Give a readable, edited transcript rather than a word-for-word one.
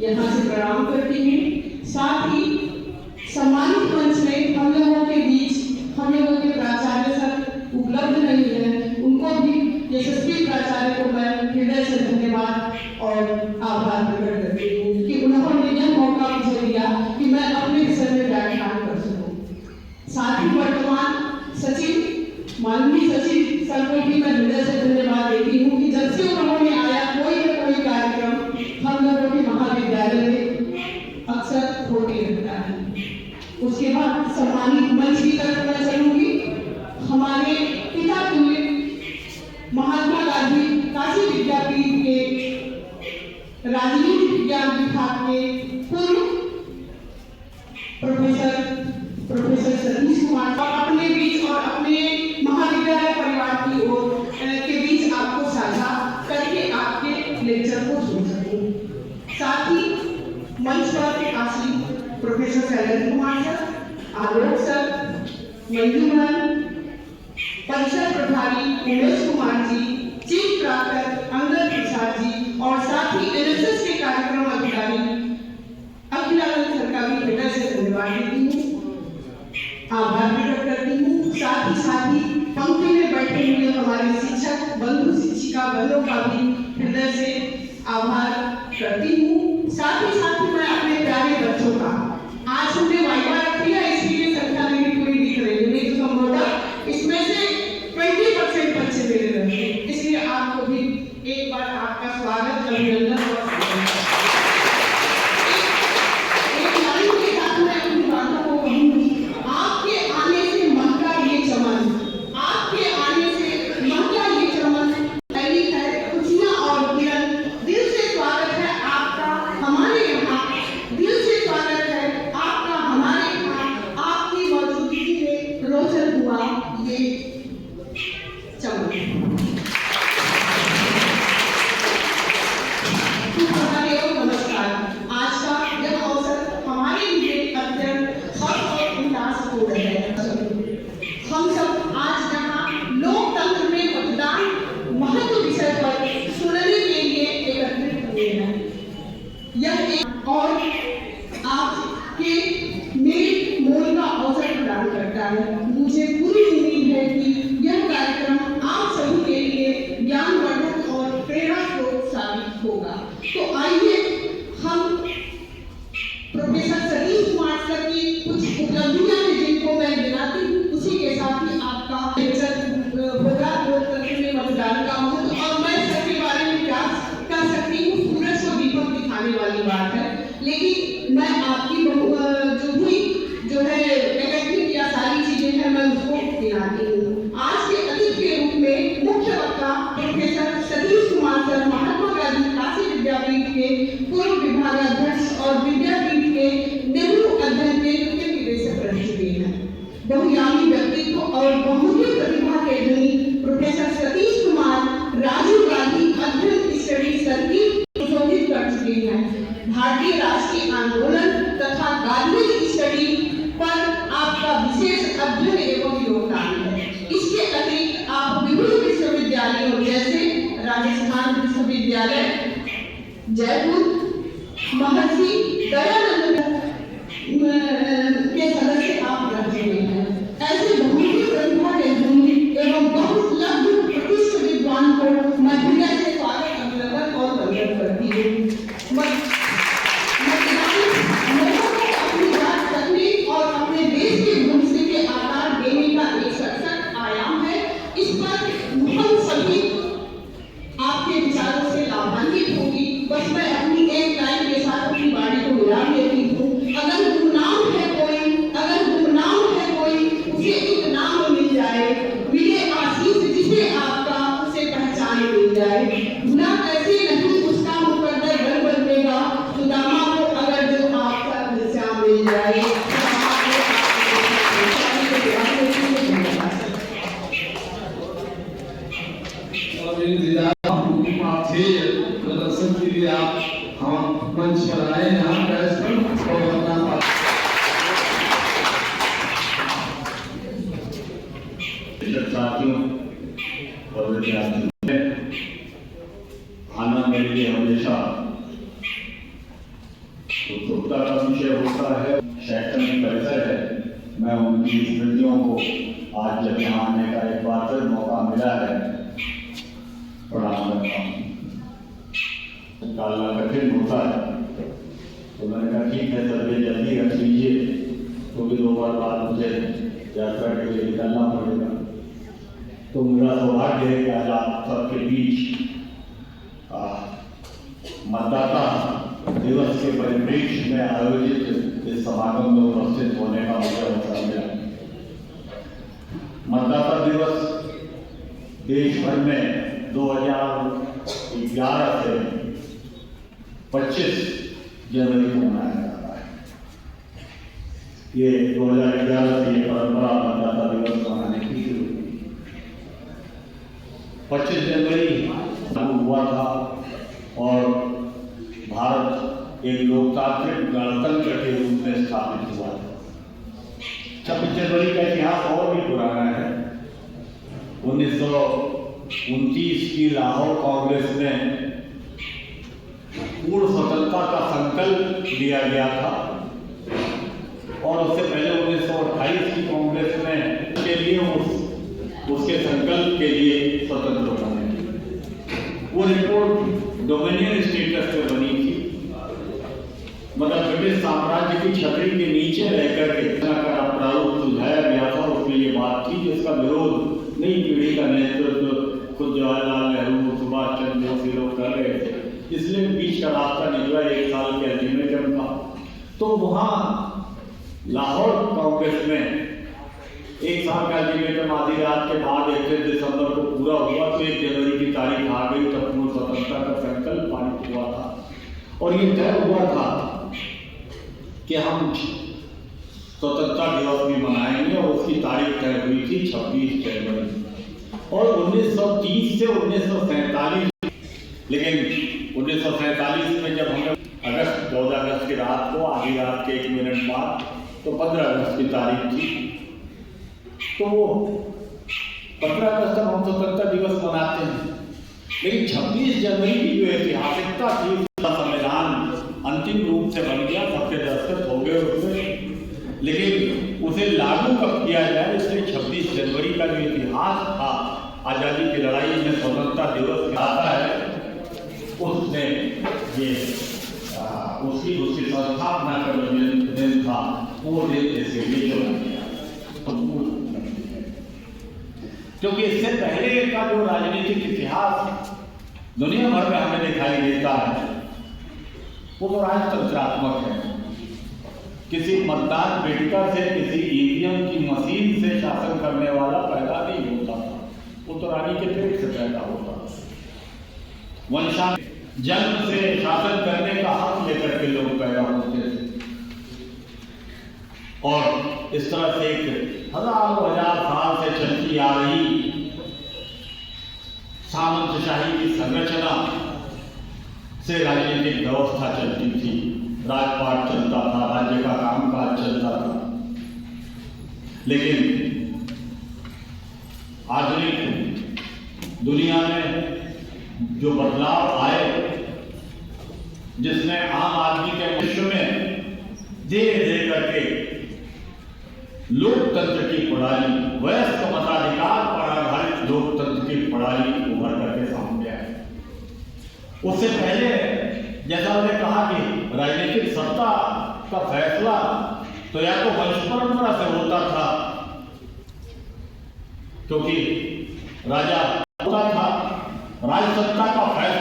यहाँ से प्रणाम करती हूँ। साथ ही सम्मानित मंच में हम लोगों के बीच हम लोगों के प्राचार्य सर उपलब्ध नहीं है, उनको भी यशस्वी प्राचार्य को मैं हृदय से धन्यवाद और आभार प्रकट करती हूँ कि उन्होंने यह मौका मुझे दिया कि मैं अपने विषय में व्याख्यान कर सकूँ। साथ ही वर्तमान सचिव माननीय सचिव सर को भी मैं हृदय से धन्यवाद देती हूँ कि जब से उन्होंने आया कोई न कोई कार्यक्रम हम लोगों के महाविद्यालय में अक्सर होते रहता है। उसके बाद सम्मानित मंच की तरफ मैं चलूंगी। हमारे पिता तुल्य महात्मा गांधी काशी विद्यापीठ के राजनीति विज्ञान विभाग के पूर्व प्रोफेसर सतीश कुमार अपने बीच और अपने महाविद्यालय परिवार की ओर के बीच आपको साझा करके आपके लेक्चर को सुन सकूं। साथ ही मंच पर आसीन प्रोफेसर शैलेंद्र कुमार सर, आलोक सर, मंजूमन, परिषद प्रभारी उमेश कुमार जी, चीफ प्राध्यापक अंगद प्रसाद जी और साथ ही एनएसएस के कार्यक्रम अधिकारी अखिलानंद सर का भी हृदय से धन्यवाद देती हूँ, आभार प्रकट करती हूँ। साथ ही पंक्ति में बैठे हुए हमारे शिक्षक बंधु शिक्षिका बंधुओं का भी हृदय से आभार करती हूँ। साथ ही मैं अपने प्यारे बच्चों का आज हमने वाइवा रख दिया, इसलिए संख्या मेरी पूरी दिख रही है, नहीं तो संभवतः इसमें से 20% बच्चे मेरे रहते हैं, इसलिए आपको भी एक बार आपका स्वागत अभिनंदन और एक लाइन के साथ मैं अपनी बातों को कहूंगी। आपके आने से महका ये चमन, आपके आने से महका ये चमन दैनिक है खुशियां और किरण। दिल से स्वागत है आपका हमारे यहाँ, दिल से स्वागत है आपका हमारे यहाँ। आपकी मौजूदगी में रोशन हुआ ये चमन। नमस्कार। आज का यह अवसर हमारे लिए अत्यंत हर्ष और उल्लासपूर्ण है। हम सब आज यहाँ लोकतंत्र में मतदान महत्व विषय पर सुनने के लिए एकत्रित हुए हैं। यह एक और आपके मेरे मोल का अवसर प्रदान करता है। मुझे पूरी उम्मीद है कि यह कार्यक्रम आप सभी के लिए ज्ञानवर्धक और प्रेरणा स्रोत साबित होगा। तो आइए हम प्रोफेसर सतीश कुमार सर की कुछ उपलब्धियां हैं जिनको मैं गिनाती हूँ, उसी के साथ ही आपका लेक्चर होगा लोकतंत्र में मतदान का महत्व। और मैं सर के बारे में क्या कह सकती हूँ, सूरज को दीपक दिखाने वाली बात है, लेकिन मैं आपकी जो है एकत्रित या सारी चीजें हैं मैं उसको गिनाती हूँ। आज के अतिथि के रूप में मुख्य वक्ता प्रोफेसर सतीश कुमार सर महात्मा गांधी काशी विद्यापीठ के पूर्व विभागाध्यक्ष और विद्यापीठ के नेहरू अध्ययन केंद्र के निदेशक रह चुके हैं। बहुयामी व्यक्तित्व और बहुमुखी प्रतिभा के धनी प्रोफेसर सतीश कुमार राजीव गांधी अध्ययन स्टडी सर्किट सुशोभित कर चुके हैं। भारतीय राष्ट्रीय आंदोलन तथा गांधी स्टडी पर आपका विशेष अध्ययन एवं योगदान है। इसके अतिरिक्त आप विभिन्न विश्वविद्यालयों जैसे राजस्थान विश्वविद्यालय जयपुर, महर्षि दयानंद के सदस्य आप रह चुके हैं। ऐसे बहुमुखी प्रतिभा के धनी एवं बहुलब्ध प्रतिष्ठित विद्वान को मैं हृदय से स्वागत अभिनंदन और वंदन करती हूँ। अपनी बात करने और अपने देश के भविष्य के आकार देने का एक सशक्त आयाम है। इस पर हम सभी आपके विचारों से लाभान्वित होगी। बस मैं अपनी एक लाइन के साथ अपनी वाणी को विराम देती हूँ। अगर गुमनाम है कोई उसे एक नाम मिल जाए, मिले आशीष जिसे आपका उसे पहचान मिल जाए। गुना कैसे नहीं उसका मुकद्दर घर बदलेगा, सुदामा को अगर जो आपका दिशा मिल जाए। प्रदर्शन के लिए आप हम मंच पर आए यहाँ साथियों और विद्यार्थियों, आना मेरे लिए हमेशा प्रमुखता का विषय होता है शैक्षणिक परिसर है। मैं उनकी स्मृतियों को आज जब यहाँ आने का एक बार फिर मौका मिला है प्रणाम करता हूँ। निकालना कठिन होता है तो मैंने कहा ठीक है सर, ये जल्दी रख लीजिए, क्योंकि 2 बार बाद मुझे यात्रा के लिए निकलना पड़ेगा। तो मेरा सौभाग्य है कि आज आप सबके बीच मतदाता दिवस के परिप्रेक्ष्य में आयोजित इस समागम में उपस्थित होने का मुझे अवसर मिला। मतदाता दिवस देश भर में 2011 से 25 जनवरी को मनाया जाता है। ये 2011 से ये परंपरा मतदाता दिवस मनाने की शुरू हुई। 25 जनवरी लागू हुआ था और भारत एक लोकतांत्रिक गणतंत्र के रूप में स्थापित हुआ था। 26 जनवरी का इतिहास और भी पुराना है। 1929 की लाहौर कांग्रेस में पूर्ण स्वतंत्रता का संकल्प लिया गया था और उससे पहले 1928 की कांग्रेस में के लिए उसके संकल्प के लिए स्वतंत्र बने। वो रिपोर्ट डोमिनियन स्टेटस पे बनी थी, मतलब ब्रिटिश साम्राज्य की छतरी के नीचे रहकर के प्रारूप सुझाया गया था। उसमें ये बात थी कि इसका विरोध नई पीढ़ी का नेतृत्व खुद जवाहरलाल नेहरू, सुभाष चंद्र बोस लोग कर रहे थे, इसलिए बीच का रास्ता निकला 1 साल के अल्टीमेटम का। तो वहाँ लाहौर कांग्रेस में 1 साल का अल्टीमेटम आधी रात के बाद 31 दिसंबर को पूरा हुआ तो 1 जनवरी की तारीख आ गई, तब पूर्ण स्वतंत्रता का संकल्प पारित हुआ था और ये तय हुआ था कि हम स्वतंत्रता दिवस भी मनाएंगे और उसकी तारीख तय हुई थी 26 जनवरी। और 1930 से 1947, लेकिन 1947 में जब हमने 14 अगस्त की रात को आधी रात के 1 मिनट बाद तो 15 अगस्त की तारीख थी, तो 15 अगस्त तक हम स्वतंत्रता दिवस मनाते हैं। लेकिन 26 जनवरी की जो ऐतिहासिकता थी, उसका संविधान अंतिम रूप से बन गया, सबके दस्तखत हो गए उसमें, लेकिन उसे लागू कब किया जाए, इसलिए 26 जनवरी का जो इतिहास था आज़ादी की लड़ाई में स्वतंत्रता दिवस आता है, उसने ये उसकी संस्थापना का जो दिन था वो दिन इसके लिए चला गया। क्योंकि इससे पहले का जो राजनीतिक इतिहास दुनिया भर में हमें दिखाई देता है वो तो राजतंत्रात्मक है। किसी मतदान पेटिका से, किसी ईवीएम की मशीन से शासन करने वाला पैदा नहीं होता था, वो तो रानी के पेट से पैदा होता था। वंशांश जन्म से शासन करने का हक लेकर के लोग पैदा होते थे और इस तरह से एक हजारों हजार साल से चलती आ रही सामंतशाही की संरचना से राजनीतिक व्यवस्था चलती थी, राजपाट चलता था, राज्य का कामकाज चलता था। लेकिन आधुनिक दुनिया में जो बदलाव आए, जिसने आम आदमी के विश्व में धीरे धीरे करके लोकतंत्र की प्रणाली, वयस्क मताधिकार पर आधारित लोकतंत्र की प्रणाली उभर करके सामने आए। उससे पहले जैसा मैंने कहा कि राजनीतिक सत्ता का फैसला तो या तो वंश परंपरा से होता था, क्योंकि राजा होता था, राज सत्ता का फैसला